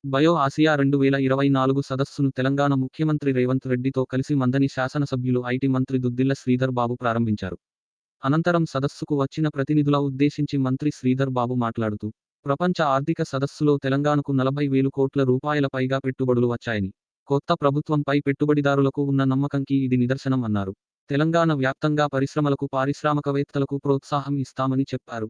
Bio Asia 2024 సదస్సును తెలంగాణ ముఖ్యమంత్రి రేవంత్ రెడ్డితో కలిసి మంథని శాసనసభ్యులు ఐటీ మంత్రి దుద్దిల్ల శ్రీధర్ బాబు ప్రారంభించారు. అనంతరం సదస్సుకు వచ్చిన ప్రతినిధుల ఉద్దేశించి మంత్రి శ్రీధర్ బాబు మాట్లాడుతూ, ప్రపంచ ఆర్థిక సదస్సులో తెలంగాణకు 40,000 కోట్ల రూపాయల పైగా పెట్టుబడులు వచ్చాయని, కొత్త ప్రభుత్వంపై పెట్టుబడిదారులకు ఉన్న నమ్మకంకి ఇది నిదర్శనం అన్నారు. తెలంగాణ వ్యాప్తంగా పరిశ్రమలకు పారిశ్రామికవేత్తలకు ప్రోత్సాహం ఇస్తామని చెప్పారు.